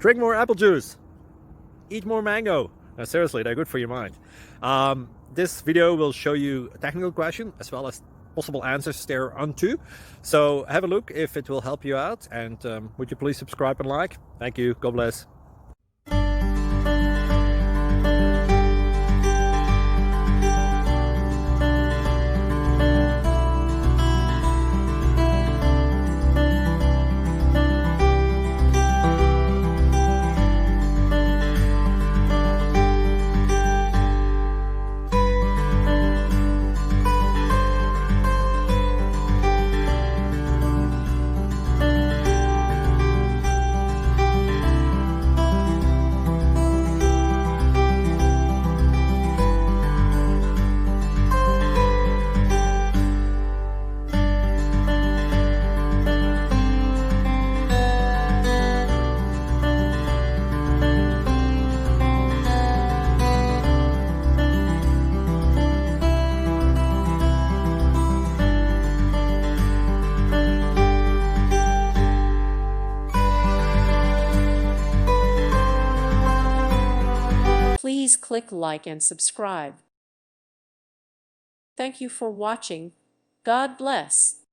Drink more apple juice. Eat more mango. Seriously, they're good for your mind. This video will show you a technical question as well as possible answers thereunto. So have a look if it will help you out, and would you please subscribe and like? Thank you. God bless. Please click like and subscribe. Thank you for watching. God bless.